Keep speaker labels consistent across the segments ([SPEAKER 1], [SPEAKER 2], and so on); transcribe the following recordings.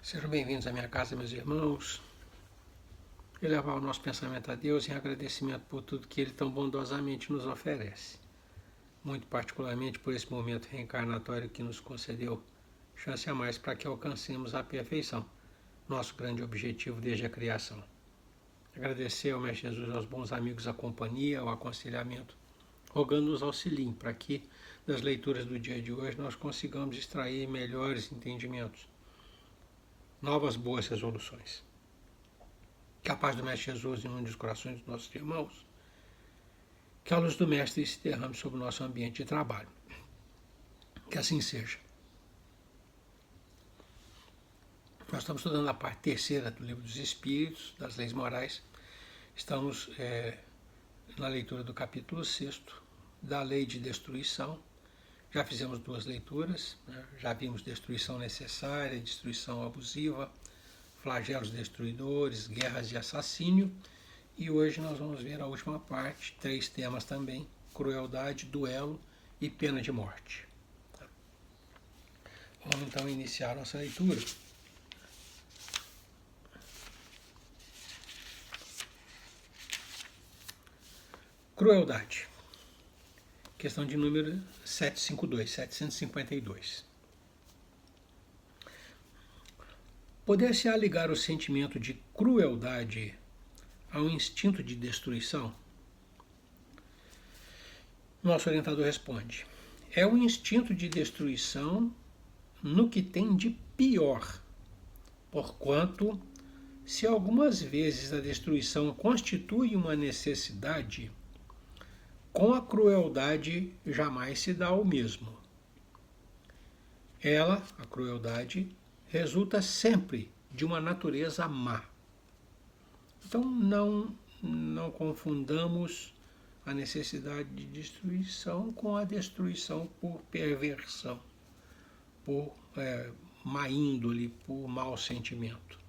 [SPEAKER 1] Sejam bem-vindos à minha casa, meus irmãos. Elevar o nosso pensamento a Deus em agradecimento por tudo que Ele tão bondosamente nos oferece. Muito particularmente por esse momento reencarnatório que nos concedeu chance a mais para que alcancemos a perfeição, nosso grande objetivo desde a criação. Agradecer ao Mestre Jesus, aos bons amigos, a companhia, o aconselhamento, rogando nos auxiliem para que, das leituras do dia de hoje, nós consigamos extrair melhores entendimentos, novas boas resoluções. Que a paz do Mestre Jesus inunde os corações dos nossos irmãos. Que a luz do Mestre se derrame sobre o nosso ambiente de trabalho. Que assim seja. Nós estamos estudando a parte terceira do Livro dos Espíritos, das Leis Morais. Estamos na leitura do capítulo 6 da Lei de Destruição. Já fizemos 2 leituras, né? Já vimos destruição necessária, destruição abusiva, flagelos destruidores, guerras de assassínio. E hoje nós vamos ver a última parte, 3 temas também: crueldade, duelo e pena de morte. Vamos então iniciar nossa leitura. Crueldade. Questão de número 752. Poder-se-á ligar o sentimento de crueldade ao instinto de destruição? Nosso orientador responde: é o instinto de destruição no que tem de pior, porquanto, se algumas vezes a destruição constitui uma necessidade, com a crueldade jamais se dá o mesmo. Ela, a crueldade, resulta sempre de uma natureza má. Então não confundamos a necessidade de destruição com a destruição por perversão, por má índole, por mau sentimento.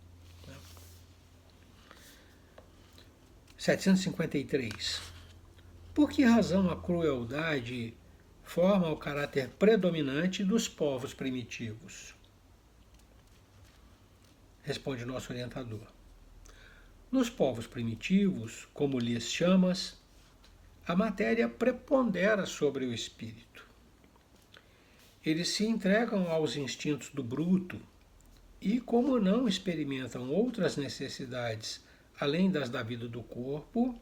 [SPEAKER 1] 753. Por que razão a crueldade forma o caráter predominante dos povos primitivos? Responde nosso orientador: nos povos primitivos, como lhes chamas, a matéria prepondera sobre o espírito. Eles se entregam aos instintos do bruto e, como não experimentam outras necessidades além das da vida do corpo,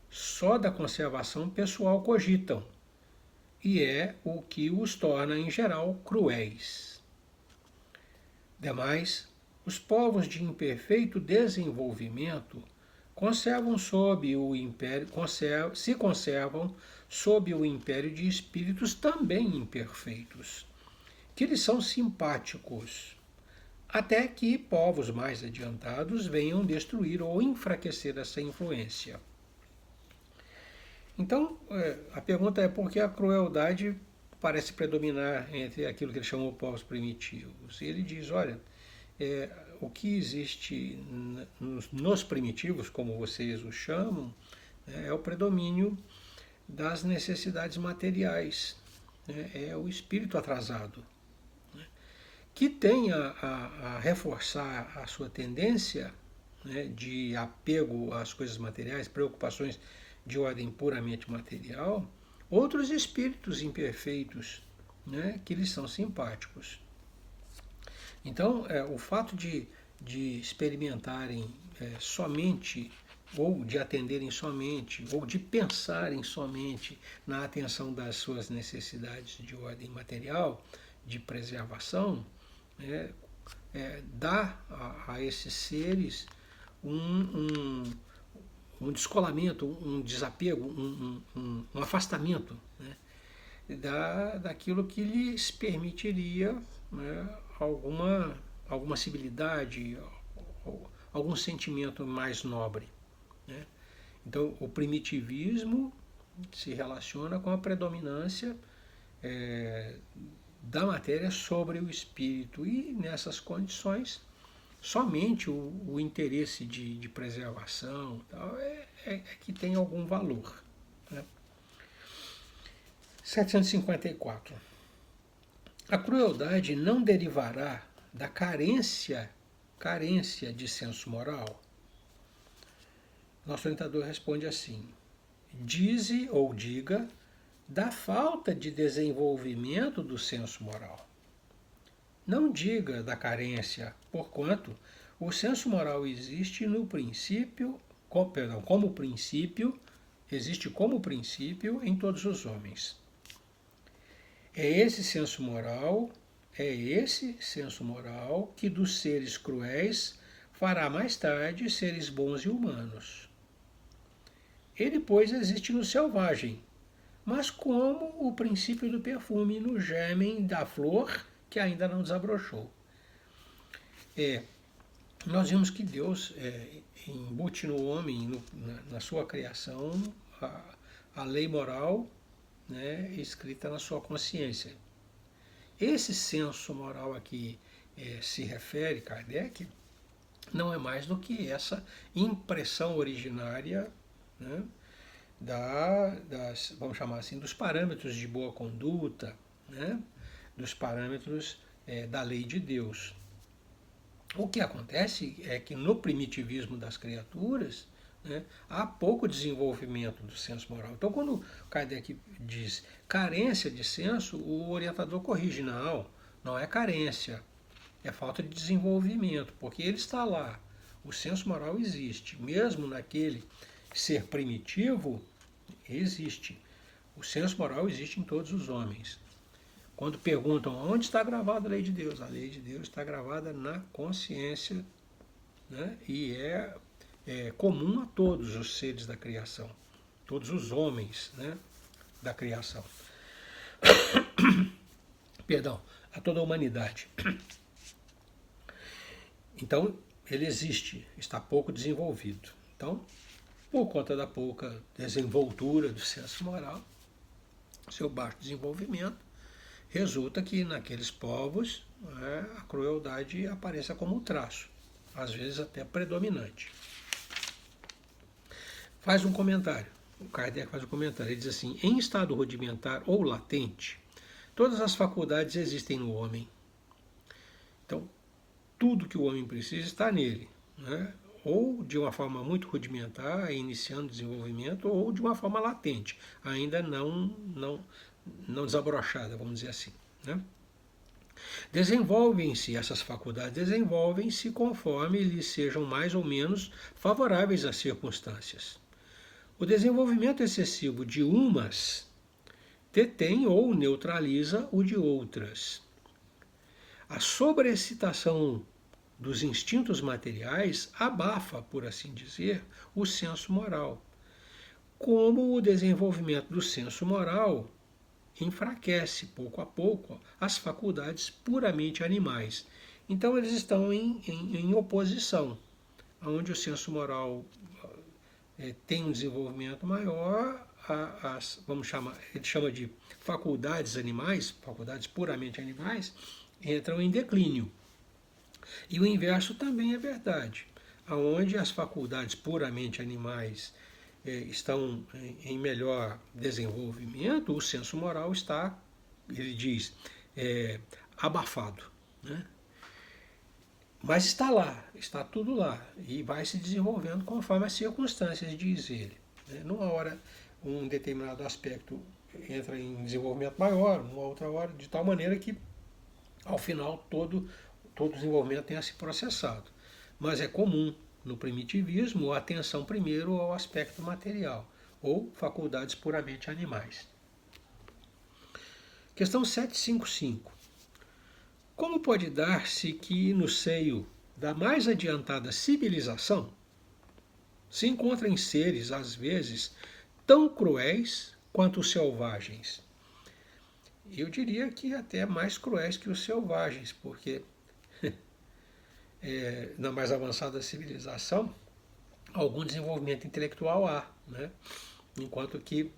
[SPEAKER 1] só da conservação pessoal cogitam, e é o que os torna, em geral, cruéis. Demais, os povos de imperfeito desenvolvimento se conservam sob o império de espíritos também imperfeitos, que lhes são simpáticos, até que povos mais adiantados venham destruir ou enfraquecer essa influência. Então, a pergunta é por que a crueldade parece predominar entre aquilo que ele chamou povos primitivos. E ele diz, olha, o que existe nos primitivos, como vocês os chamam, é o predomínio das necessidades materiais, é o espírito atrasado, que tem a reforçar a sua tendência de apego às coisas materiais, preocupações de ordem puramente material, outros espíritos imperfeitos, que lhes são simpáticos. Então, o fato de experimentarem somente, ou de atenderem somente, ou de pensarem somente na atenção das suas necessidades de ordem material, de preservação, dá a esses seres um descolamento, um desapego, um afastamento daquilo que lhes permitiria alguma civilidade, algum sentimento mais nobre. Então, o primitivismo se relaciona com a predominância da matéria sobre o espírito, e nessas condições somente o interesse de preservação tal, é que tem algum valor. 754. A crueldade não derivará da carência de senso moral? Nosso orientador responde assim: dize ou diga da falta de desenvolvimento do senso moral. Não diga da carência, porquanto o senso moral existe no princípio, como princípio, existe como princípio em todos os homens. É esse senso moral que dos seres cruéis fará mais tarde seres bons e humanos. Ele, pois, existe no selvagem, mas como o princípio do perfume no gérmen da flor que ainda não desabrochou. Nós vimos que Deus embute no homem, na sua criação, a lei moral, né, escrita na sua consciência. Esse senso moral a que se refere Kardec não é mais do que essa impressão originária, né, vamos chamar assim, dos parâmetros de boa conduta, né, dos parâmetros da lei de Deus. O que acontece é que no primitivismo das criaturas, né, há pouco desenvolvimento do senso moral. Então, quando Kardec diz carência de senso, o orientador corrige: não é carência, é falta de desenvolvimento, porque ele está lá, o senso moral existe, mesmo naquele ser primitivo, existe. O senso moral existe em todos os homens. Quando perguntam onde está gravada a lei de Deus está gravada na consciência, né? E é comum a todos os seres da criação, todos os homens, né, da criação. Perdão, a toda a humanidade. Então, ele existe, está pouco desenvolvido. Então, por conta da pouca desenvoltura do senso moral, seu baixo desenvolvimento, resulta que naqueles povos a crueldade apareça como um traço, às vezes até predominante. Faz um comentário, o Kardec faz um comentário, ele diz assim: em estado rudimentar ou latente, todas as faculdades existem no homem. Então, tudo que o homem precisa está nele, né? Ou de uma forma muito rudimentar, iniciando o desenvolvimento, ou de uma forma latente, ainda não desabrochada, vamos dizer assim, né? Essas faculdades desenvolvem-se conforme lhes sejam mais ou menos favoráveis às circunstâncias. O desenvolvimento excessivo de umas detém ou neutraliza o de outras. A sobreexcitação dos instintos materiais abafa, por assim dizer, o senso moral, como o desenvolvimento do senso moral enfraquece, pouco a pouco, as faculdades puramente animais. Então eles estão em oposição, onde o senso moral tem um desenvolvimento maior, ele chama de faculdades animais, faculdades puramente animais, entram em declínio. E o inverso também é verdade, onde as faculdades puramente animais estão em melhor desenvolvimento, o senso moral está, ele diz, abafado, né? Mas está lá, está tudo lá, e vai se desenvolvendo conforme as circunstâncias, diz ele. Numa hora, um determinado aspecto entra em desenvolvimento maior, numa outra hora, de tal maneira que, ao final, todo o desenvolvimento tenha se processado. Mas é comum, no primitivismo, a atenção primeiro ao aspecto material, ou faculdades puramente animais. Questão 755. Como pode dar-se que no seio da mais adiantada civilização se encontrem seres, às vezes, tão cruéis quanto os selvagens? Eu diria que até mais cruéis que os selvagens, porque na mais avançada civilização, algum desenvolvimento intelectual há, né? Enquanto que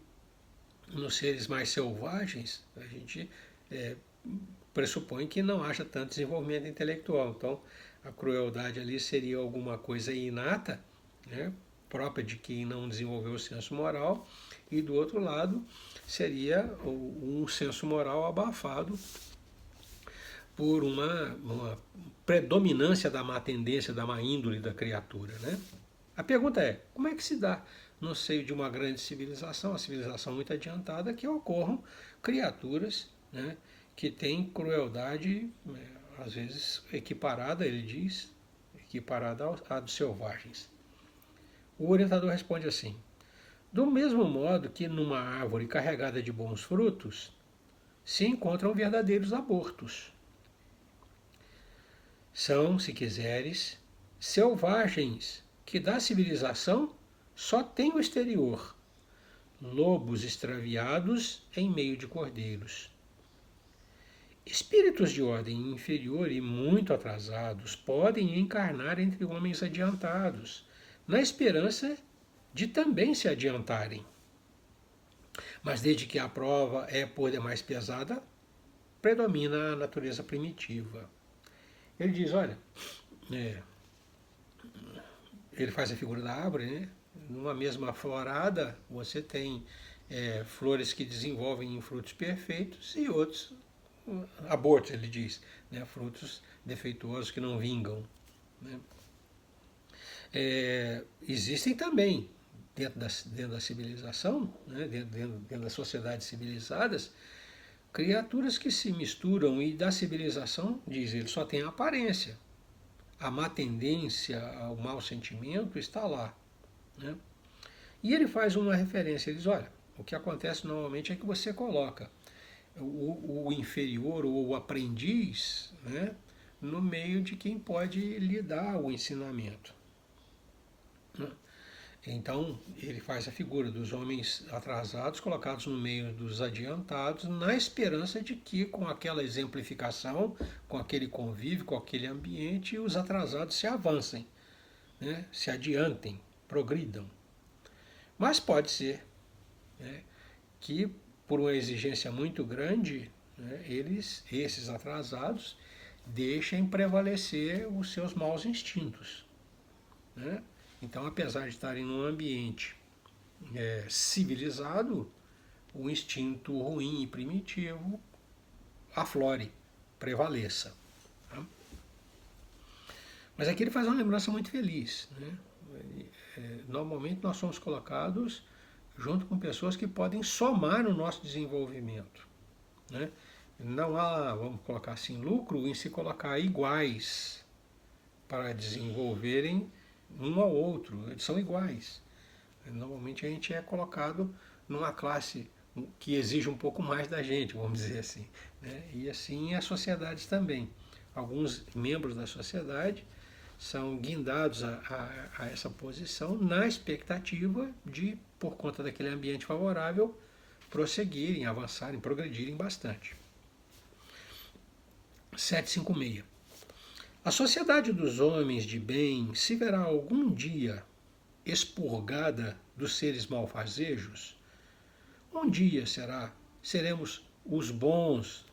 [SPEAKER 1] nos seres mais selvagens, a gente pressupõe que não haja tanto desenvolvimento intelectual. Então, a crueldade ali seria alguma coisa inata, né, própria de quem não desenvolveu o senso moral, e do outro lado seria um senso moral abafado por uma predominância da má tendência, da má índole da criatura, né? A pergunta é, como é que se dá no seio de uma grande civilização, uma civilização muito adiantada, que ocorram criaturas, né, que têm crueldade, às vezes equiparada, ele diz, equiparada à dos selvagens? O orientador responde assim: do mesmo modo que numa árvore carregada de bons frutos se encontram verdadeiros abortos. São, se quiseres, selvagens que da civilização só têm o exterior, lobos extraviados em meio de cordeiros. Espíritos de ordem inferior e muito atrasados podem encarnar entre homens adiantados, na esperança de também se adiantarem. Mas desde que a prova é por demais pesada, predomina a natureza primitiva. Ele diz, olha, ele faz a figura da árvore, né? Numa mesma florada você tem flores que desenvolvem em frutos perfeitos e outros abortos, ele diz, né? Frutos defeituosos que não vingam, né? Existem também dentro da civilização, né? dentro das sociedades civilizadas, criaturas que se misturam e da civilização, diz ele, só tem a aparência. A má tendência, o mau sentimento está lá, né? E ele faz uma referência, ele diz, olha, o que acontece normalmente é que você coloca o inferior ou o aprendiz, né, no meio de quem pode lhe dar o ensinamento. Então, ele faz a figura dos homens atrasados colocados no meio dos adiantados, na esperança de que, com aquela exemplificação, com aquele convívio, com aquele ambiente, os atrasados se avancem, né, se adiantem, progridam. Mas pode ser, né, que, por uma exigência muito grande, né, esses atrasados, deixem prevalecer os seus maus instintos, né? Então, apesar de estarem num ambiente civilizado, o instinto ruim e primitivo aflore, prevaleça. Tá? Mas aqui ele faz uma lembrança muito feliz, né? Normalmente nós somos colocados junto com pessoas que podem somar no nosso desenvolvimento, né? Não há, vamos colocar assim, lucro em se colocar iguais para desenvolverem um ao outro, eles são iguais. Normalmente a gente é colocado numa classe que exige um pouco mais da gente, vamos dizer assim, né? E assim as sociedades também. Alguns membros da sociedade são guindados a essa posição na expectativa de, por conta daquele ambiente favorável, prosseguirem, avançarem, progredirem bastante. 756. A sociedade dos homens de bem se verá algum dia expurgada dos seres malfazejos? Um dia seremos os bons,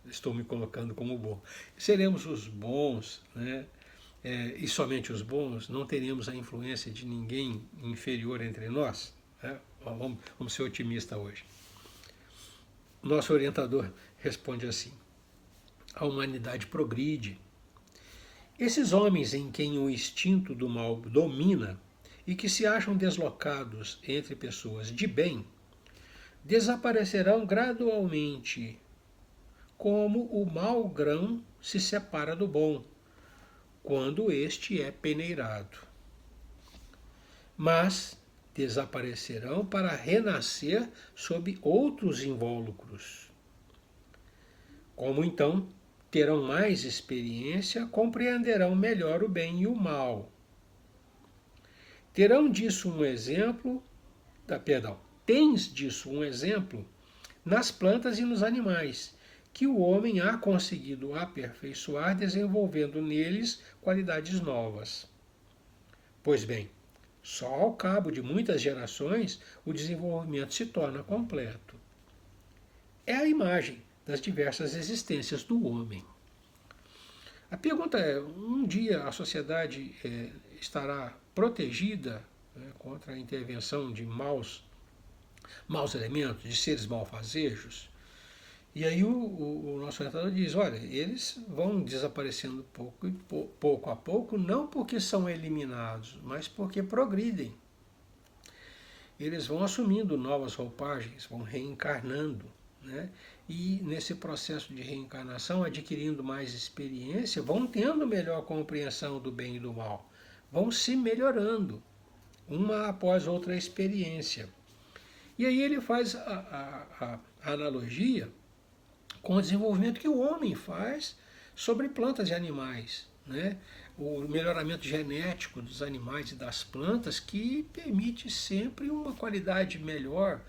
[SPEAKER 1] estou me colocando como bom, seremos os bons, né? E somente os bons, não teremos a influência de ninguém inferior entre nós? Né? Vamos ser otimistas hoje. Nosso orientador responde assim: a humanidade progride. Esses homens em quem o instinto do mal domina e que se acham deslocados entre pessoas de bem, desaparecerão gradualmente, como o mau grão se separa do bom, quando este é peneirado. Mas desaparecerão para renascer sob outros invólucros. Como então terão mais experiência, compreenderão melhor o bem e o mal. Terão disso um exemplo, tens disso um exemplo nas plantas e nos animais, que o homem há conseguido aperfeiçoar, desenvolvendo neles qualidades novas. Pois bem, só ao cabo de muitas gerações o desenvolvimento se torna completo. É a imagem das diversas existências do homem. A pergunta é, um dia a sociedade estará protegida, né, contra a intervenção de maus elementos, de seres malfazejos? E aí o nosso orientador diz, olha, eles vão desaparecendo pouco a pouco, não porque são eliminados, mas porque progridem. Eles vão assumindo novas roupagens, vão reencarnando, né? E nesse processo de reencarnação, adquirindo mais experiência, vão tendo melhor compreensão do bem e do mal, vão se melhorando, uma após outra experiência. E aí ele faz a analogia com o desenvolvimento que o homem faz sobre plantas e animais, né? O melhoramento genético dos animais e das plantas que permite sempre uma qualidade melhor,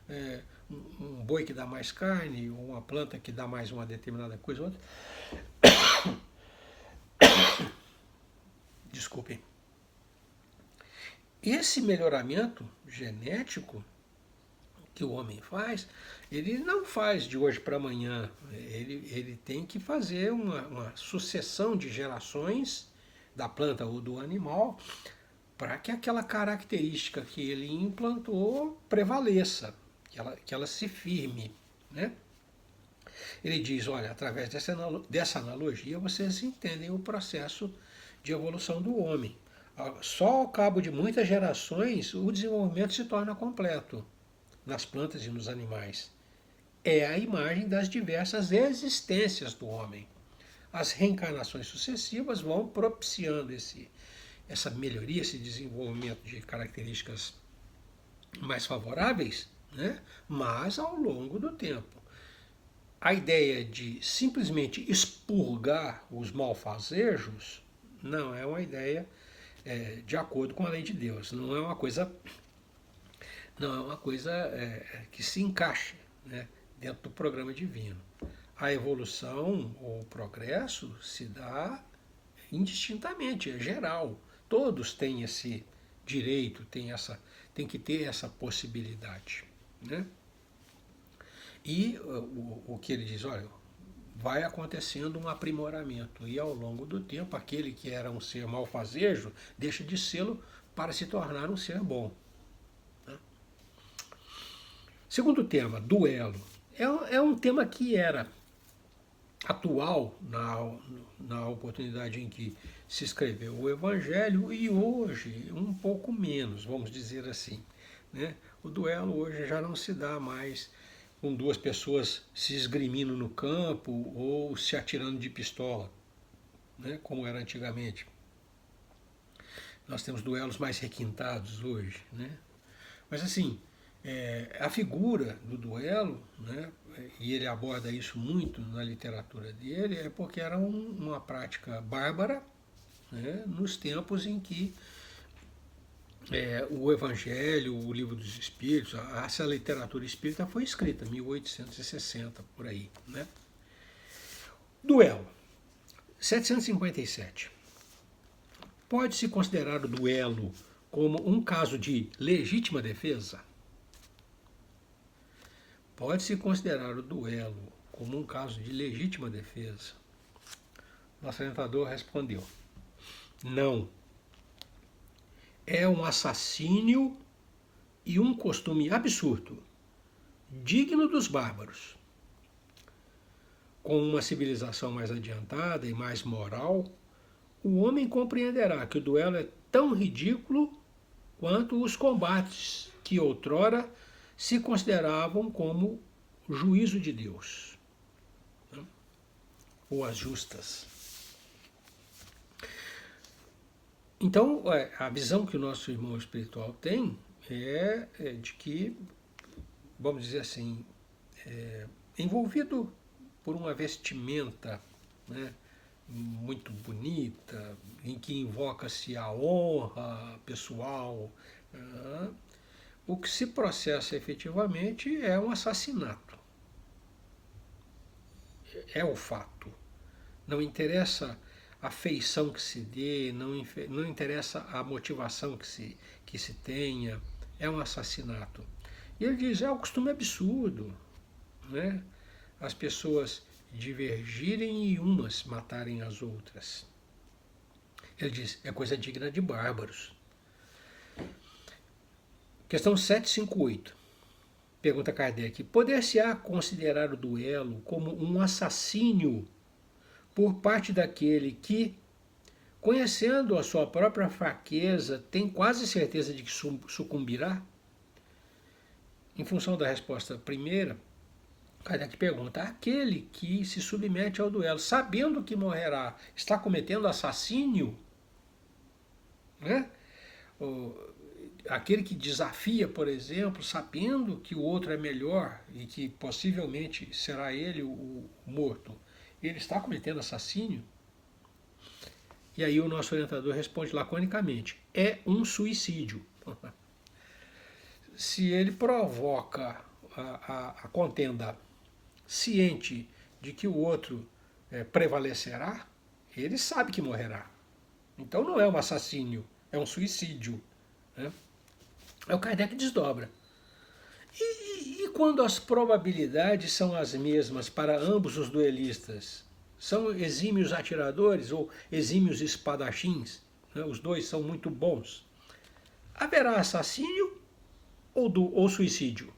[SPEAKER 1] é, um boi que dá mais carne, uma planta que dá mais uma determinada coisa ou outra. Desculpem. Esse melhoramento genético que o homem faz, ele não faz de hoje para amanhã. Ele tem que fazer uma sucessão de gerações da planta ou do animal para que aquela característica que ele implantou prevaleça, que ela se firme, né? Ele diz, olha, através dessa analogia vocês entendem o processo de evolução do homem. Só ao cabo de muitas gerações o desenvolvimento se torna completo nas plantas e nos animais. É a imagem das diversas existências do homem. As reencarnações sucessivas vão propiciando essa melhoria, esse desenvolvimento de características mais favoráveis, né? Mas ao longo do tempo. A ideia de simplesmente expurgar os malfazejos não é uma ideia de acordo com a lei de Deus. Não é uma coisa que se encaixe, né, dentro do programa divino. A evolução ou o progresso se dá indistintamente, é geral. Todos têm esse direito, têm que ter essa possibilidade, né? E o que ele diz, olha, vai acontecendo um aprimoramento e ao longo do tempo aquele que era um ser malfazejo deixa de sê-lo para se tornar um ser bom. Segundo tema, duelo. É um tema que era atual na oportunidade em que se escreveu o Evangelho e hoje um pouco menos, vamos dizer assim, né? O duelo hoje já não se dá mais com duas pessoas se esgrimindo no campo ou se atirando de pistola, né? Como era antigamente. Nós temos duelos mais requintados hoje, né? Mas assim, a figura do duelo, né, e ele aborda isso muito na literatura dele, é porque era uma prática bárbara, né, nos tempos em que o Evangelho, o Livro dos Espíritos, essa literatura espírita foi escrita, 1860, por aí. Né? Duelo. 757. Pode-se considerar o duelo como um caso de legítima defesa? Pode-se considerar o duelo como um caso de legítima defesa? Nosso orientador respondeu: não. É um assassínio e um costume absurdo, digno dos bárbaros. Com uma civilização mais adiantada e mais moral, o homem compreenderá que o duelo é tão ridículo quanto os combates que outrora se consideravam como juízo de Deus, né? Ou as justas. Então, a visão que o nosso irmão espiritual tem é de que, vamos dizer assim, envolvido por uma vestimenta, né, muito bonita, em que invoca-se a honra pessoal, né, o que se processa efetivamente é um assassinato. É o fato. Não interessa a feição que se dê, não interessa a motivação que se tenha, é um assassinato. E ele diz, é um costume absurdo, né? As pessoas divergirem e umas matarem as outras. Ele diz, é coisa digna de bárbaros. Questão 758. Pergunta Kardec: poder-se-á considerar o duelo como um assassínio por parte daquele que, conhecendo a sua própria fraqueza, tem quase certeza de que sucumbirá? Em função da resposta primeira, Kardec pergunta: aquele que se submete ao duelo, sabendo que morrerá, está cometendo assassínio? Né? Aquele que desafia, por exemplo, sabendo que o outro é melhor e que possivelmente será ele o morto, ele está cometendo assassínio? E aí o nosso orientador responde laconicamente: é um suicídio. Se ele provoca a contenda ciente de que o outro prevalecerá, ele sabe que morrerá. Então não é um assassínio, é um suicídio. Né? É o Kardec desdobra. E quando as probabilidades são as mesmas para ambos os duelistas? São exímios atiradores ou exímios espadachins? Né? Os dois são muito bons. Haverá assassínio ou suicídio?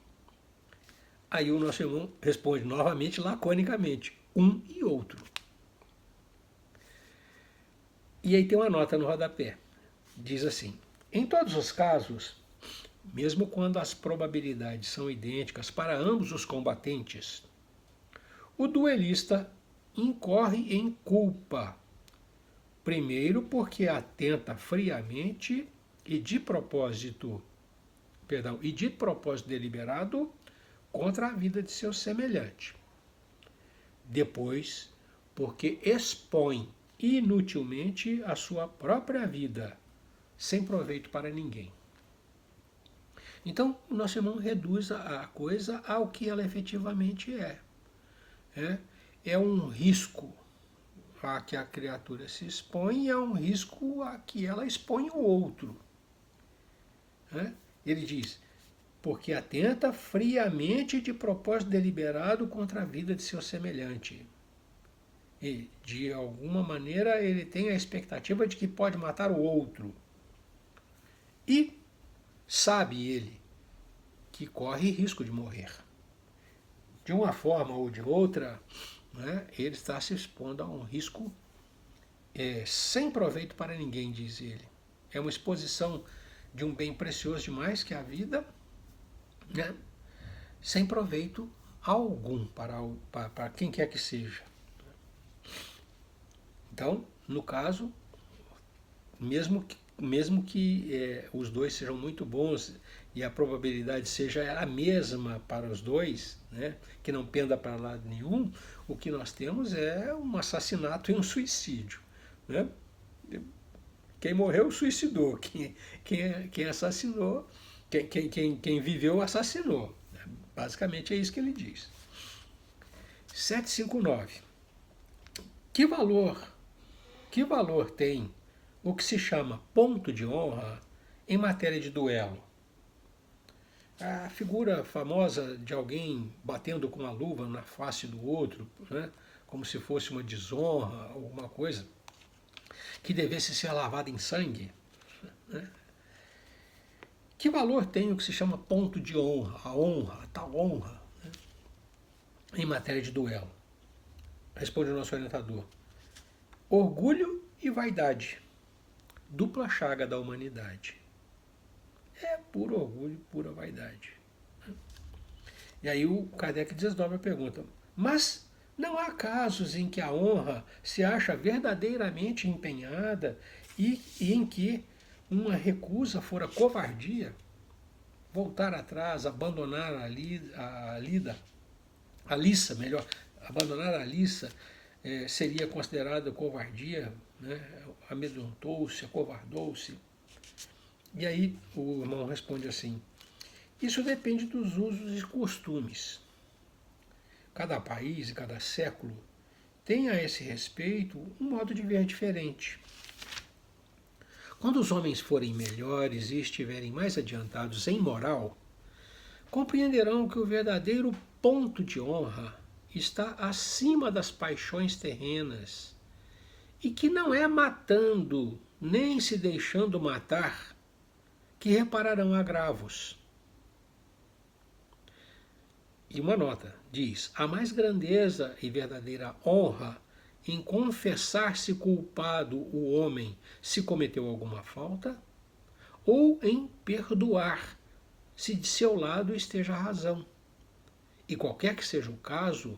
[SPEAKER 1] Aí o nosso irmão responde novamente, laconicamente: um e outro. E aí tem uma nota no rodapé. Diz assim: em todos os casos, mesmo quando as probabilidades são idênticas para ambos os combatentes, o duelista incorre em culpa. Primeiro, porque atenta friamente e de propósito deliberado contra a vida de seu semelhante. Depois, porque expõe inutilmente a sua própria vida, sem proveito para ninguém. Então, o nosso irmão reduz a coisa ao que ela efetivamente é. É um risco a que a criatura se expõe e é um risco a que ela expõe o outro. Ele diz: porque atenta friamente de propósito deliberado contra a vida de seu semelhante. E, de alguma maneira, ele tem a expectativa de que pode matar o outro. E sabe ele que corre risco de morrer. De uma forma ou de outra, né, ele está se expondo a um risco sem proveito para ninguém, diz ele. É uma exposição de um bem precioso demais, que é a vida, né, sem proveito algum para quem quer que seja. Então, no caso, mesmo que os dois sejam muito bons e a probabilidade seja a mesma para os dois, né, que não penda para lado nenhum, o que nós temos é um assassinato e um suicídio. Né? Quem morreu suicidou, quem assassinou, quem viveu assassinou. Basicamente é isso que ele diz. 759. Que valor tem o que se chama ponto de honra em matéria de duelo? A figura famosa de alguém batendo com a luva na face do outro, né, como se fosse uma desonra, alguma coisa que devesse ser lavada em sangue. Né? Que valor tem o que se chama ponto de honra, a tal honra, né, em matéria de duelo? Responde o nosso orientador: orgulho e vaidade, dupla chaga da humanidade. É puro orgulho, pura vaidade. E aí o Kardec desdobra a pergunta: mas não há casos em que a honra se acha verdadeiramente empenhada e em que uma recusa fora covardia? Voltar atrás, abandonar a liça, melhor, abandonar a liça seria considerada covardia, né? Amedrontou-se, acovardou-se. E aí o irmão responde assim: isso depende dos usos e costumes. Cada país e cada século tem a esse respeito um modo de ver diferente. Quando os homens forem melhores e estiverem mais adiantados em moral, compreenderão que o verdadeiro ponto de honra está acima das paixões terrenas e que não é matando nem se deixando matar que repararão agravos. E uma nota diz: há mais grandeza e verdadeira honra em confessar-se culpado o homem se cometeu alguma falta, ou em perdoar se de seu lado esteja a razão. E qualquer que seja o caso,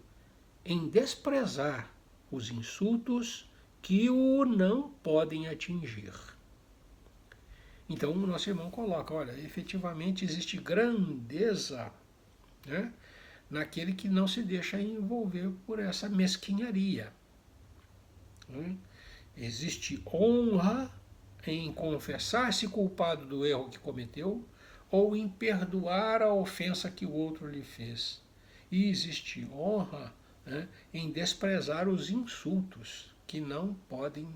[SPEAKER 1] em desprezar os insultos que o não podem atingir. Então o nosso irmão coloca, olha, efetivamente existe grandeza, né, naquele que não se deixa envolver por essa mesquinharia. Né? Existe honra em confessar-se culpado do erro que cometeu ou em perdoar a ofensa que o outro lhe fez. E existe honra, né, em desprezar os insultos que não podem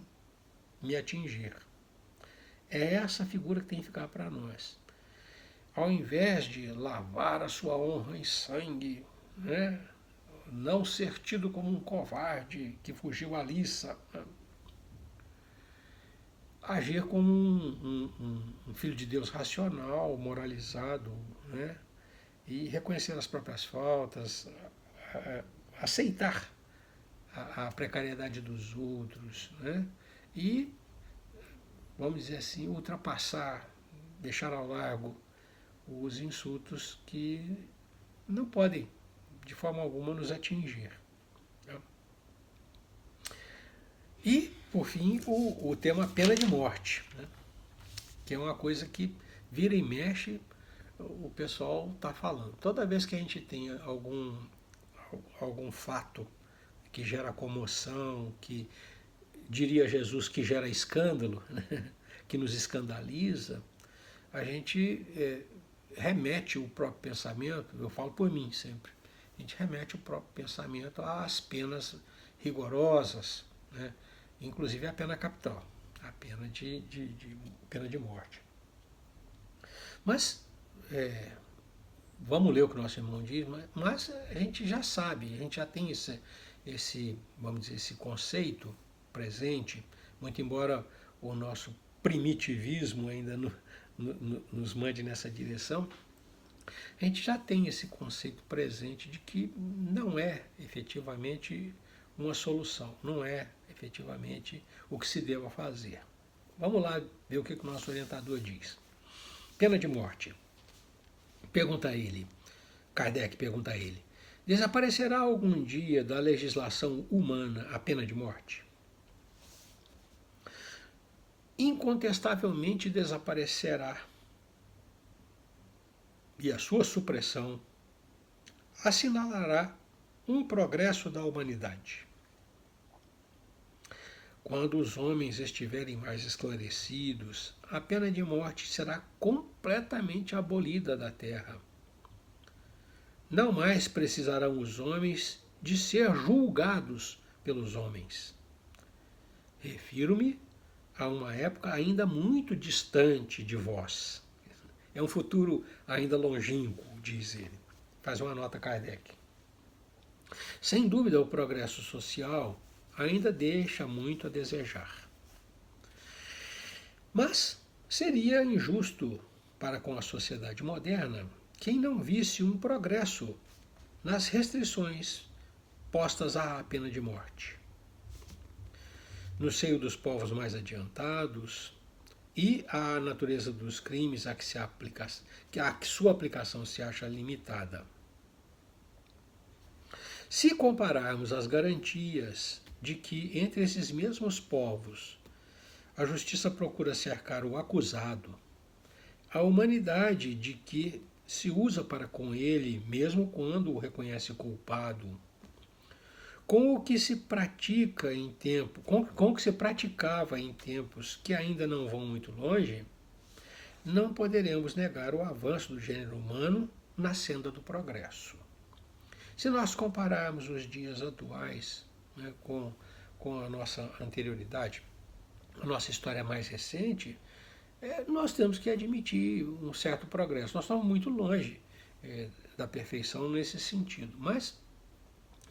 [SPEAKER 1] me atingir. É essa figura que tem que ficar para nós. Ao invés de lavar a sua honra em sangue, né, não ser tido como um covarde que fugiu à liça, agir como um filho de Deus racional, moralizado, né, e reconhecer as próprias faltas, aceitar a precariedade dos outros, né, e, vamos dizer assim, ultrapassar, deixar ao largo os insultos que não podem, de forma alguma, nos atingir. E, por fim, o tema pena de morte, né? Que é uma coisa que vira e mexe, o pessoal está falando. Toda vez que a gente tem algum fato que gera comoção, que diria Jesus que gera escândalo, né? Que nos escandaliza, a gente remete o próprio pensamento, eu falo por mim sempre, a gente remete o próprio pensamento às penas rigorosas, né? Inclusive a pena capital, a pena pena de morte. Mas, vamos ler o que o nosso irmão diz, mas a gente já sabe, a gente já tem vamos dizer, esse conceito presente, muito embora o nosso primitivismo ainda nos mande nessa direção, a gente já tem esse conceito presente de que não é efetivamente uma solução, não é efetivamente o que se deva fazer. Vamos lá ver o que o nosso orientador diz. Pena de morte. Kardec pergunta a ele, desaparecerá algum dia da legislação humana a pena de morte? Incontestavelmente desaparecerá. E a sua supressão assinalará um progresso da humanidade. Quando os homens estiverem mais esclarecidos, a pena de morte será completamente abolida da terra. Não mais precisarão os homens de ser julgados pelos homens. Refiro-me a uma época ainda muito distante de vós. É um futuro ainda longínquo, diz ele. Faz uma nota Kardec. Sem dúvida, o progresso social ainda deixa muito a desejar. Mas seria injusto para com a sociedade moderna quem não visse um progresso nas restrições postas à pena de morte. No seio dos povos mais adiantados e a natureza dos crimes a que sua aplicação se acha limitada. Se compararmos as garantias de que entre esses mesmos povos a justiça procura cercar o acusado, a humanidade de que se usa para com ele, mesmo quando o reconhece culpado, com o que se pratica em tempo, com o que se praticava em tempos que ainda não vão muito longe, não poderemos negar o avanço do gênero humano na senda do progresso. Se nós compararmos os dias atuais, né, com a nossa anterioridade, a nossa história mais recente, nós temos que admitir um certo progresso. Nós estamos muito longe da perfeição nesse sentido, mas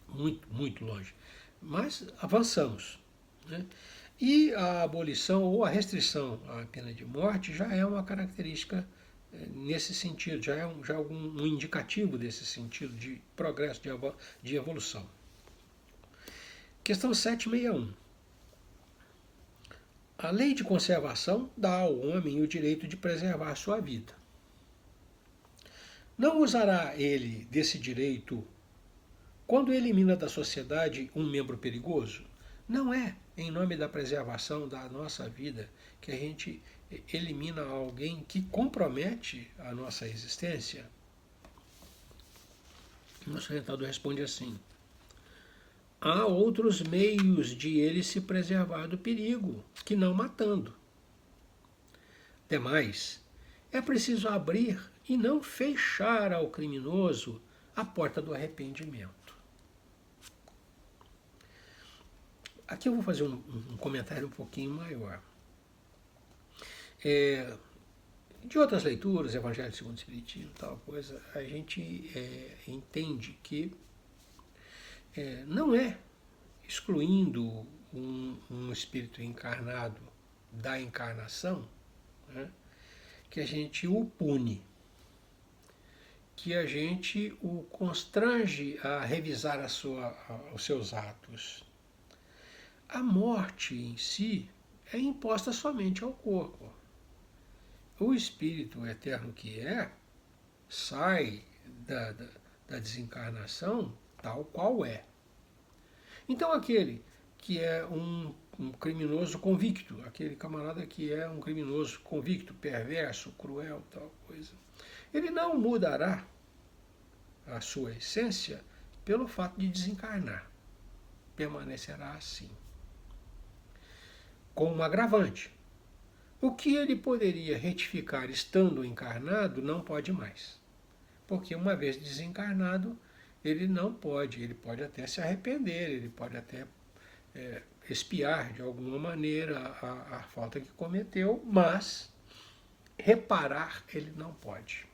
[SPEAKER 1] muito, muito longe. Mas avançamos. Né? E a abolição ou a restrição à pena de morte já é uma característica nesse sentido, já é um indicativo desse sentido de progresso, de evolução. Questão 761. A lei de conservação dá ao homem o direito de preservar sua vida. Não usará ele desse direito quando elimina da sociedade um membro perigoso? Não é em nome da preservação da nossa vida que a gente elimina alguém que compromete a nossa existência? O nosso orientador responde assim: há outros meios de ele se preservar do perigo, que não matando. Demais, é preciso abrir e não fechar ao criminoso a porta do arrependimento. Aqui eu vou fazer um comentário um pouquinho maior. De outras leituras, Evangelho segundo o Espiritismo, tal coisa, a gente entende que não é excluindo um espírito encarnado da encarnação, né, que a gente o pune, que a gente o constrange a revisar os seus atos. A morte em si é imposta somente ao corpo. O espírito eterno que sai da desencarnação tal qual é. Então aquele que é um criminoso convicto, aquele camarada que é um criminoso convicto, perverso, cruel, tal coisa, ele não mudará a sua essência pelo fato de desencarnar. Permanecerá assim. Com um agravante. O que ele poderia retificar estando encarnado, não pode mais. Porque uma vez desencarnado, ele não pode, ele pode até se arrepender, ele pode até expiar de alguma maneira a falta que cometeu, mas reparar ele não pode.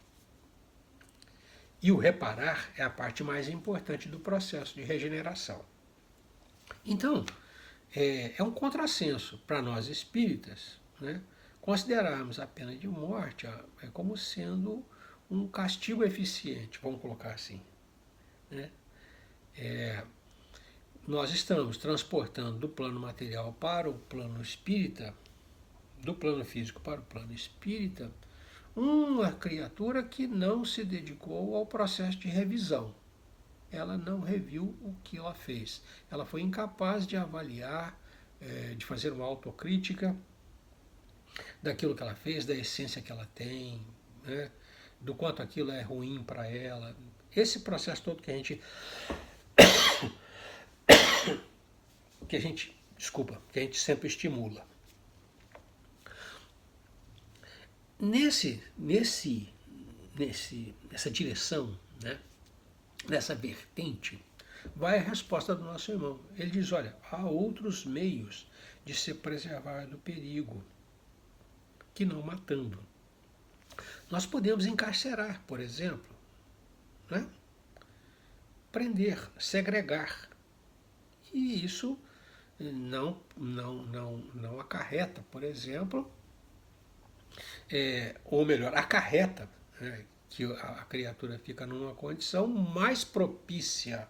[SPEAKER 1] E o reparar é a parte mais importante do processo de regeneração. Então, é um contrassenso para nós espíritas, né, considerarmos a pena de morte como sendo um castigo eficiente, vamos colocar assim. Né? Nós estamos transportando do plano material para o plano espírita, do plano físico para o plano espírita, uma criatura que não se dedicou ao processo de revisão. Ela não reviu o que ela fez. Ela foi incapaz de avaliar, de fazer uma autocrítica daquilo que ela fez, da essência que ela tem, né? Do quanto aquilo é ruim para ela. Esse processo todo que a gente sempre estimula. Nessa direção, né, nessa vertente, vai a resposta do nosso irmão. Ele diz, olha, há outros meios de se preservar do perigo, que não matando. Nós podemos encarcerar, por exemplo, né? Prender, segregar. E isso não acarreta, por exemplo, ou melhor, acarreta, né, que a criatura fica numa condição mais propícia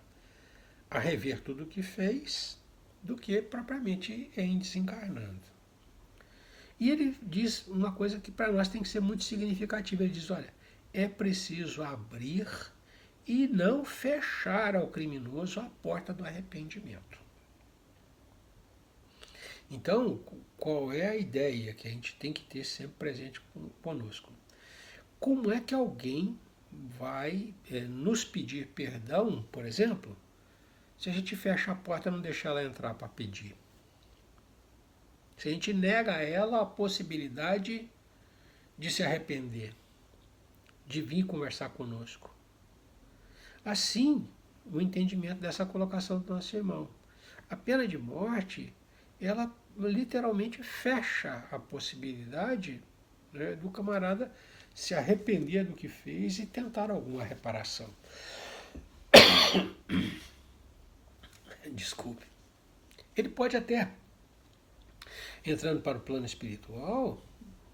[SPEAKER 1] a rever tudo o que fez do que propriamente em desencarnando. E ele diz uma coisa que para nós tem que ser muito significativa. Ele diz, olha, é preciso abrir e não fechar ao criminoso a porta do arrependimento. Então, qual é a ideia que a gente tem que ter sempre presente conosco? Como é que alguém vai nos pedir perdão, por exemplo, se a gente fecha a porta e não deixa ela entrar para pedir? Se a gente nega a ela a possibilidade de se arrepender, de vir conversar conosco. Assim, o entendimento dessa colocação do nosso irmão. A pena de morte, ela literalmente fecha a possibilidade, né, do camarada se arrepender do que fez e tentar alguma reparação. Desculpe. Ele pode até, entrando para o plano espiritual,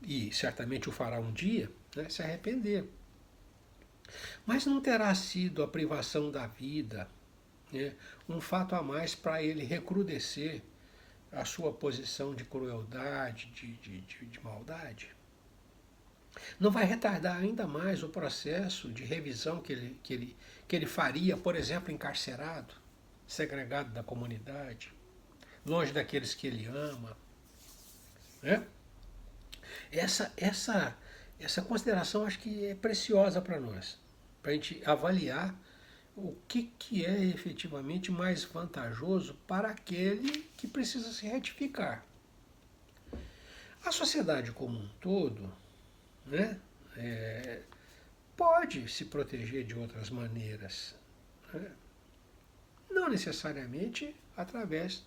[SPEAKER 1] e certamente o fará um dia, né, se arrepender. Mas não terá sido a privação da vida, né, um fato a mais para ele recrudescer a sua posição de crueldade, de maldade? Não vai retardar ainda mais o processo de revisão que ele faria, por exemplo, encarcerado, segregado da comunidade, longe daqueles que ele ama, né? Essa consideração acho que é preciosa para nós, para a gente avaliar o que é efetivamente mais vantajoso para aquele que precisa se retificar. A sociedade como um todo, né, pode se proteger de outras maneiras, né? Não necessariamente através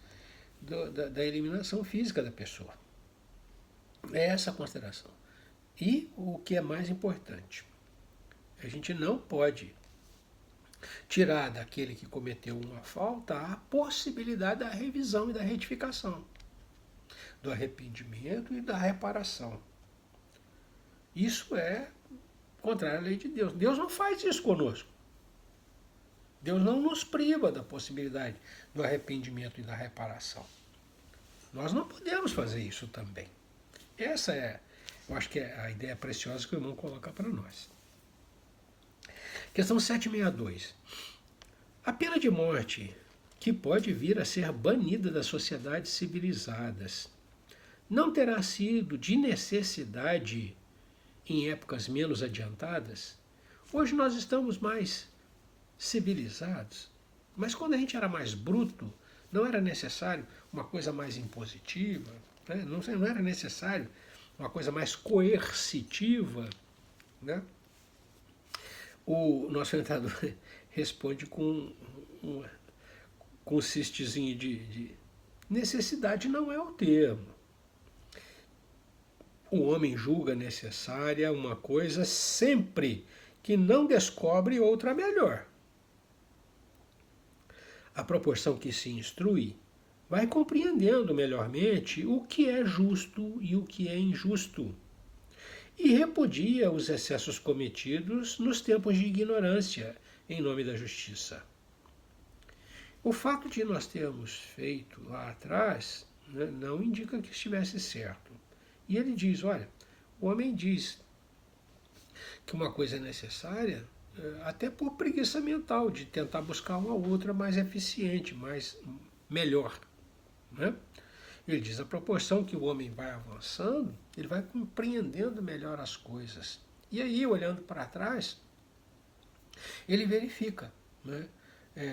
[SPEAKER 1] da eliminação física da pessoa. É essa a consideração. E o que é mais importante, a gente não pode tirar daquele que cometeu uma falta a possibilidade da revisão e da retificação, do arrependimento e da reparação. Isso é contrário à lei de Deus. Deus não faz isso conosco. Deus não nos priva da possibilidade do arrependimento e da reparação. Nós não podemos fazer isso também. Essa é, eu acho que é a ideia preciosa que o irmão coloca para nós. Questão 762. A pena de morte, que pode vir a ser banida das sociedades civilizadas, não terá sido de necessidade em épocas menos adiantadas? Hoje nós estamos mais civilizados, mas quando a gente era mais bruto, não era necessário uma coisa mais impositiva, né? Não era necessário uma coisa mais coercitiva, né? O nosso orientador responde com um cistezinho de necessidade não é o termo. O homem julga necessária uma coisa sempre que não descobre outra melhor. À proporção que se instrui, vai compreendendo melhormente o que é justo e o que é injusto, e repudia os excessos cometidos nos tempos de ignorância em nome da justiça. O fato de nós termos feito lá atrás, né, não indica que estivesse certo. E ele diz, olha, o homem diz que uma coisa é necessária até por preguiça mental, de tentar buscar uma outra mais eficiente, melhor. Né? Ele diz, a proporção que o homem vai avançando, ele vai compreendendo melhor as coisas. E aí, olhando para trás, ele verifica, né,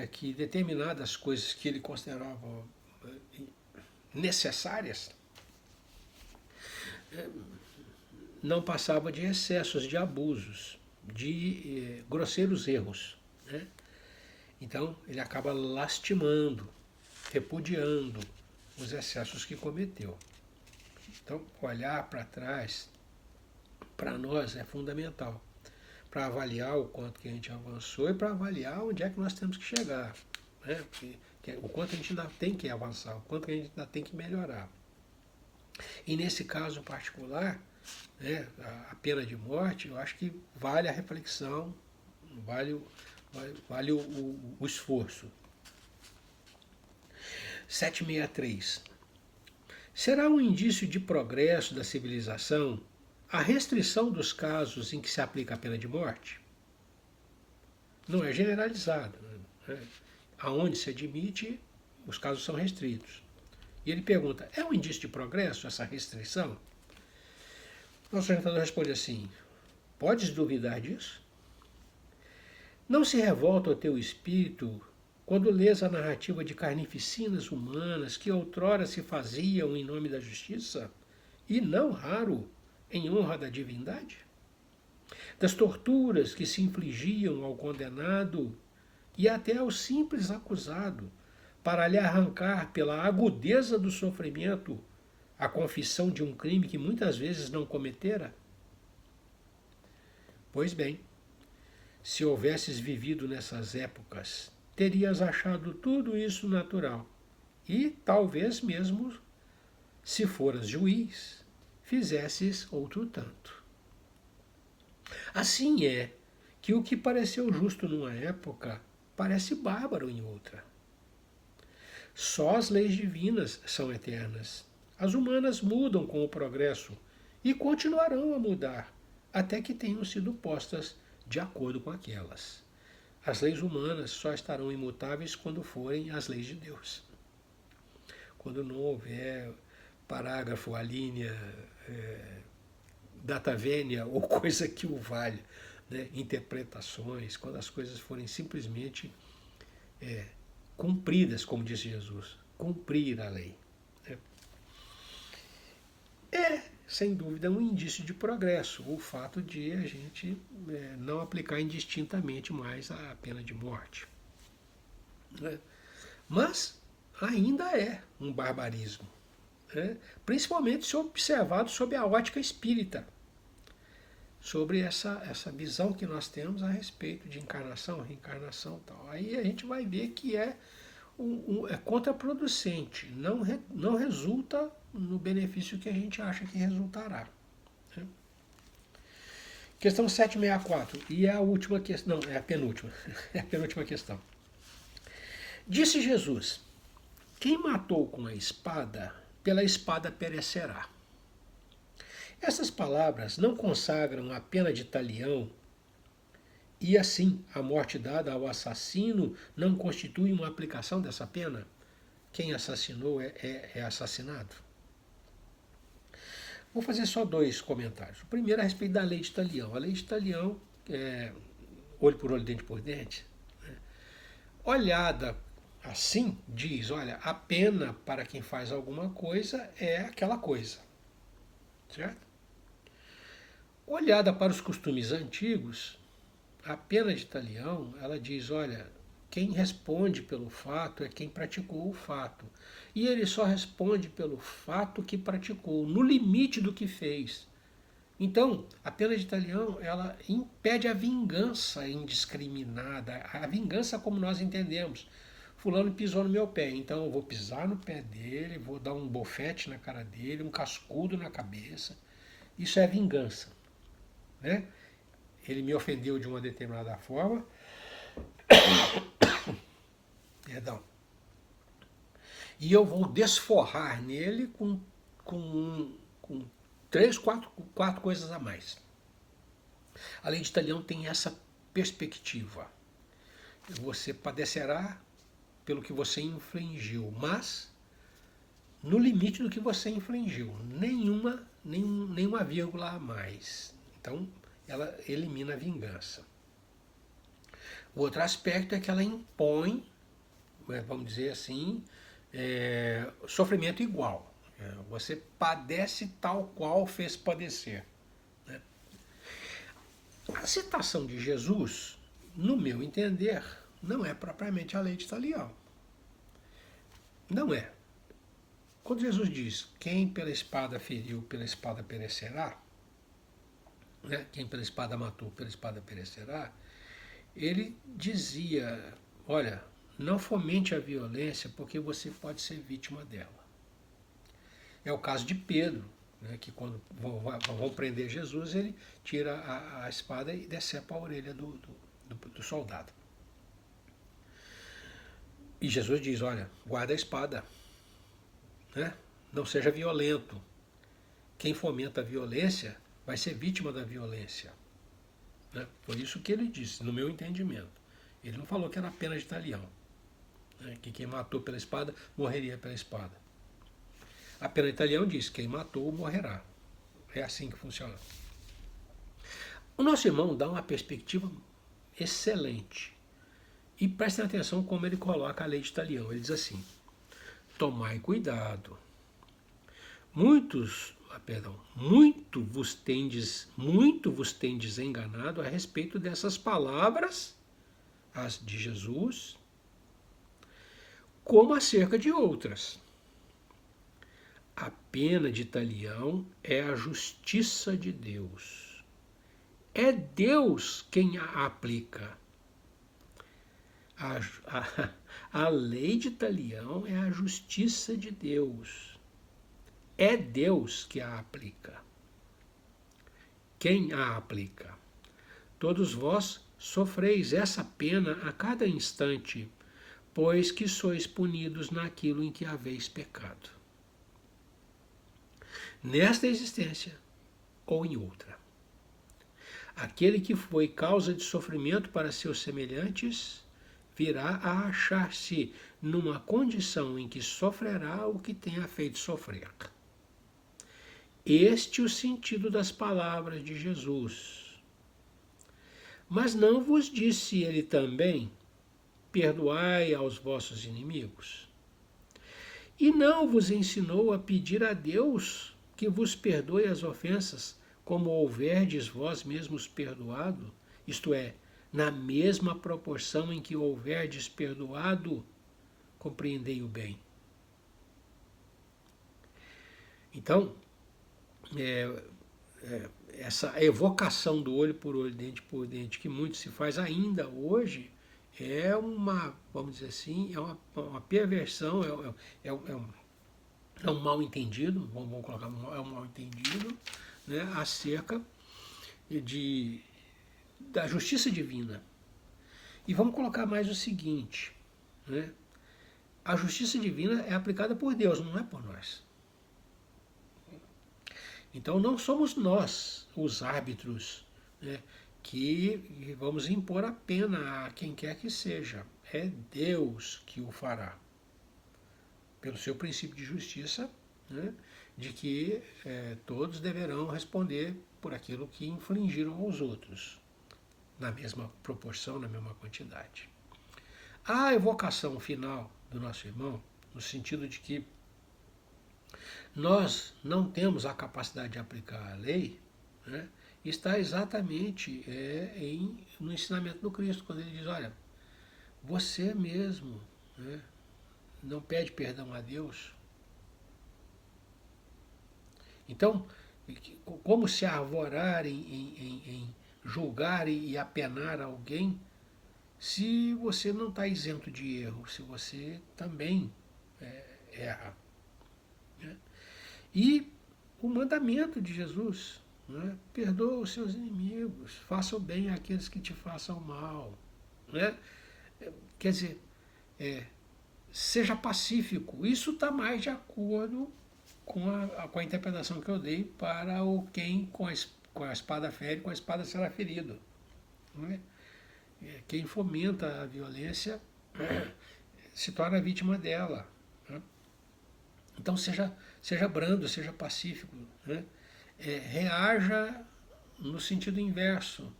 [SPEAKER 1] que determinadas coisas que ele considerava necessárias não passava de excessos, de abusos, de grosseiros erros. Né? Então, ele acaba lastimando, repudiando os excessos que cometeu. Então, olhar para trás, para nós, é fundamental, para avaliar o quanto que a gente avançou e para avaliar onde é que nós temos que chegar. Né? O quanto a gente ainda tem que avançar, o quanto que a gente ainda tem que melhorar. E nesse caso particular, né, a pena de morte, eu acho que vale a reflexão, vale o esforço. 763. Será um indício de progresso da civilização a restrição dos casos em que se aplica a pena de morte? Não é generalizado. Né? Aonde se admite, os casos são restritos. E ele pergunta, é um indício de progresso essa restrição? Nosso orientador responde assim, podes duvidar disso? Não se revolta o teu espírito quando lês a narrativa de carnificinas humanas que outrora se faziam em nome da justiça, e não raro em honra da divindade? Das torturas que se infligiam ao condenado e até ao simples acusado, para lhe arrancar pela agudeza do sofrimento a confissão de um crime que muitas vezes não cometera? Pois bem, se houvesses vivido nessas épocas, terias achado tudo isso natural. E talvez mesmo, se foras juiz, fizesses outro tanto. Assim é que o que pareceu justo numa época parece bárbaro em outra. Só as leis divinas são eternas. As humanas mudam com o progresso e continuarão a mudar até que tenham sido postas de acordo com aquelas. As leis humanas só estarão imutáveis quando forem as leis de Deus. Quando não houver parágrafo, a linha, data vênia ou coisa que o valha, né? Interpretações, quando as coisas forem simplesmente cumpridas, como disse Jesus, cumprir a lei. É, sem dúvida, um indício de progresso o fato de a gente não aplicar indistintamente mais a pena de morte. Né? Mas ainda é um barbarismo, né? Principalmente se observado sob a ótica espírita, sobre essa visão que nós temos a respeito de encarnação, reencarnação e tal. Aí a gente vai ver que é contraproducente, não resulta no benefício que a gente acha que resultará. Né? Questão 764, e é a última questão, não, é a penúltima, é a penúltima questão. Disse Jesus, quem matou com a espada, pela espada perecerá. Essas palavras não consagram a pena de talião e assim a morte dada ao assassino não constitui uma aplicação dessa pena? Quem assassinou é assassinado? Vou fazer só dois comentários. O primeiro a respeito da lei de talião. A lei de talião, olho por olho, dente por dente, né? Olhada assim, diz, olha, a pena para quem faz alguma coisa é aquela coisa. Certo? Olhada para os costumes antigos, a pena de talião, ela diz, olha, quem responde pelo fato é quem praticou o fato. E ele só responde pelo fato que praticou, no limite do que fez. Então, a pena de talião, ela impede a vingança indiscriminada, a vingança como nós entendemos. Fulano pisou no meu pé, então eu vou pisar no pé dele, vou dar um bofete na cara dele, um cascudo na cabeça. Isso é vingança. Né? Ele me ofendeu de uma determinada forma. Perdão. E eu vou desforrar nele com três, quatro coisas a mais. A lei de talião tem essa perspectiva. Você padecerá pelo que você infligiu, mas no limite do que você infligiu. Nenhuma vírgula a mais. Então, ela elimina a vingança. O outro aspecto é que ela impõe, vamos dizer assim, sofrimento igual. Você padece tal qual fez padecer. Né? A citação de Jesus, no meu entender, não é propriamente a lei de talião. Não é. Quando Jesus diz, quem pela espada feriu, pela espada perecerá, né? Quem pela espada matou, pela espada perecerá, ele dizia, olha, não fomente a violência porque você pode ser vítima dela. É o caso de Pedro, né, que quando vão prender Jesus, ele tira a espada e decepa a orelha do soldado. E Jesus diz, olha, guarda a espada, né? Não seja violento. Quem fomenta a violência vai ser vítima da violência. Né? Foi isso que ele disse, no meu entendimento. Ele não falou que era pena de talião. Né? Que quem matou pela espada, morreria pela espada. A pena de talião diz, quem matou, morrerá. É assim que funciona. O nosso irmão dá uma perspectiva excelente. E prestem atenção como ele coloca a lei de talião. Ele diz assim, tomai cuidado. Muito vos tendes enganado a respeito dessas palavras, as de Jesus, como acerca de outras. A pena de talião é a justiça de Deus. É Deus quem a aplica. A lei de talião é a justiça de Deus. É Deus que a aplica. Quem a aplica? todos vós sofreis essa pena a cada instante, pois que sois punidos naquilo em que haveis pecado, nesta existência ou em outra. Aquele que foi causa de sofrimento para seus semelhantes virá a achar-se numa condição em que sofrerá o que tenha feito sofrer. Este é o sentido das palavras de Jesus. Mas não vos disse ele também: perdoai aos vossos inimigos? E não vos ensinou a pedir a Deus que vos perdoe as ofensas, como houverdes vós mesmos perdoado? Isto é, na mesma proporção em que houverdes perdoado, compreendei o bem. Então, essa evocação do olho por olho, dente por dente, que muito se faz ainda hoje, é uma, vamos dizer assim, é uma perversão, é um mal entendido, vamos colocar, é um mal entendido, né, acerca da justiça divina. E vamos colocar mais o seguinte, né, a justiça divina é aplicada por Deus, não é por nós. Então não somos nós os árbitros, né, que vamos impor a pena a quem quer que seja. É Deus que o fará, pelo seu princípio de justiça, né, de que todos deverão responder por aquilo que infligiram aos outros, na mesma proporção, na mesma quantidade. A evocação final do nosso irmão, no sentido de que nós não temos a capacidade de aplicar a lei, né, está exatamente no ensinamento do Cristo, quando ele diz, olha, você mesmo, né, não pede perdão a Deus. Então, como se arvorar em julgar e apenar alguém, se você não está isento de erro, se você também erra. Né? E o mandamento de Jesus, né? Perdoa os seus inimigos, faça o bem àqueles que te façam mal. Né? Quer dizer, seja pacífico. Isso está mais de acordo com a interpretação que eu dei para o quem com a espada fere, com a espada será ferido. Não é? Quem fomenta a violência se torna vítima dela. Né? Então seja brando, seja pacífico. Né? Reaja no sentido inverso.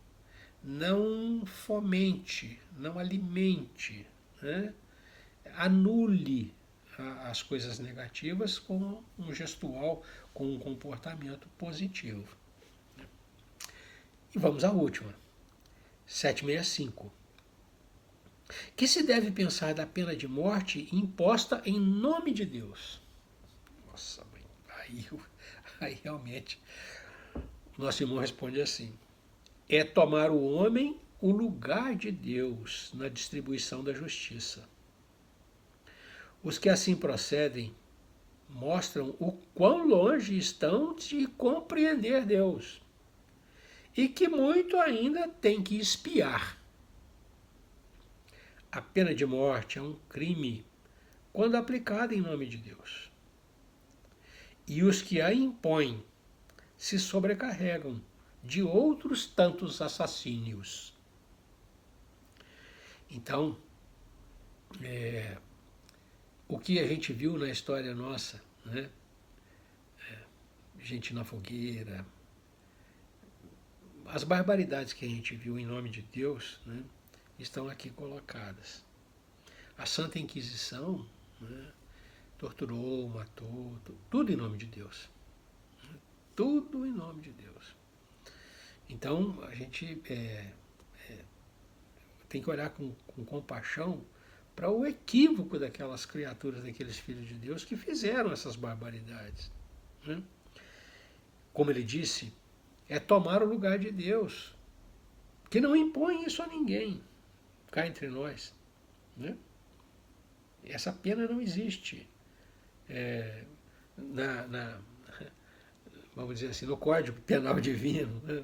[SPEAKER 1] Não fomente, não alimente. Né? Anule as coisas negativas com um gestual, com um comportamento positivo. E vamos à última. 765. Que se deve pensar da pena de morte imposta em nome de Deus? Nossa, mãe, aí realmente nosso irmão responde assim: é tomar o homem o lugar de Deus na distribuição da justiça. Os que assim procedem mostram o quão longe estão de compreender Deus e que muito ainda tem que espiar. A pena de morte é um crime quando aplicada em nome de Deus. E os que a impõem se sobrecarregam de outros tantos assassínios. Então, o que a gente viu na história nossa, né? Gente na fogueira, as barbaridades que a gente viu em nome de Deus, né, estão aqui colocadas. A Santa Inquisição, né, torturou, matou, tudo em nome de Deus. Tudo em nome de Deus. Então a gente tem que olhar com compaixão para o equívoco daquelas criaturas, daqueles filhos de Deus que fizeram essas barbaridades. Né? Como ele disse, é tomar o lugar de Deus, que não impõe isso a ninguém, cá entre nós. Né? Essa pena não existe vamos dizer assim, no Código Penal Divino. Né?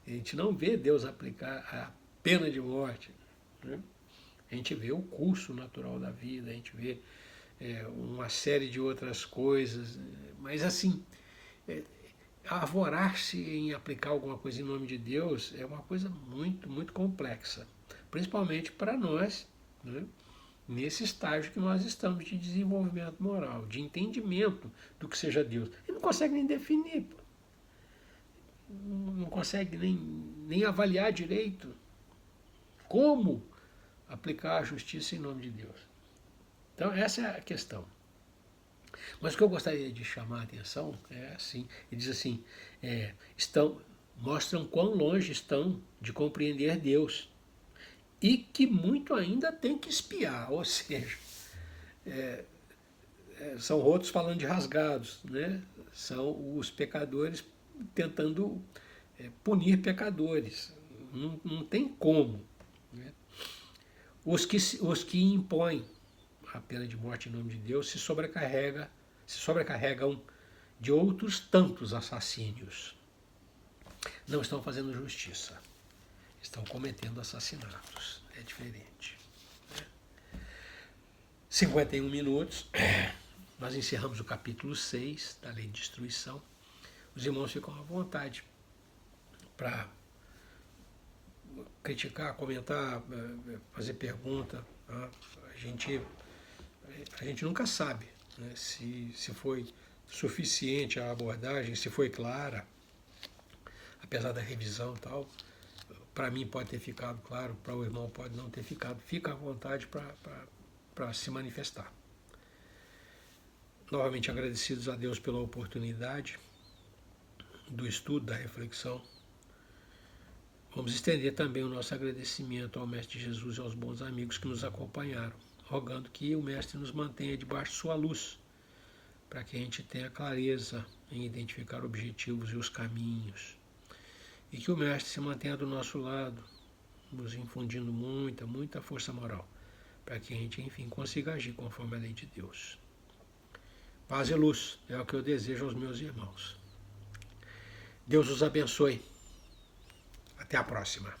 [SPEAKER 1] A gente não vê Deus aplicar a pena de morte, né? A gente vê o curso natural da vida, a gente vê uma série de outras coisas, mas assim, arvorar-se em aplicar alguma coisa em nome de Deus é uma coisa muito, muito complexa, principalmente para nós, né? Nesse estágio que nós estamos de desenvolvimento moral, de entendimento do que seja Deus. Ele não consegue nem definir, pô. Não consegue nem avaliar direito como aplicar a justiça em nome de Deus. Então essa é a questão. Mas o que eu gostaria de chamar a atenção é assim, ele diz assim, mostram quão longe estão de compreender Deus e que muito ainda tem que espiar, ou seja, são rotos falando de rasgados, né? São os pecadores tentando punir pecadores. Não tem como, né? Os que impõem a pena de morte em nome de Deus se sobrecarregam de outros tantos assassínios. Não estão fazendo justiça, estão cometendo assassinatos. É diferente. 51 minutos, nós encerramos o capítulo 6 da Lei de Destruição. Os irmãos ficam à vontade para criticar, comentar, fazer pergunta. Tá? A gente nunca sabe, né, se foi suficiente a abordagem, se foi clara, apesar da revisão e tal. Para mim pode ter ficado claro, para o irmão pode não ter ficado. Fica à vontade para se manifestar. Novamente agradecidos a Deus pela oportunidade do estudo, da reflexão. Vamos estender também o nosso agradecimento ao Mestre Jesus e aos bons amigos que nos acompanharam, rogando que o Mestre nos mantenha debaixo de sua luz, para que a gente tenha clareza em identificar objetivos e os caminhos. E que o Mestre se mantenha do nosso lado, nos infundindo muita, muita força moral, para que a gente, enfim, consiga agir conforme a lei de Deus. Paz e luz é o que eu desejo aos meus irmãos. Deus os abençoe. Até a próxima.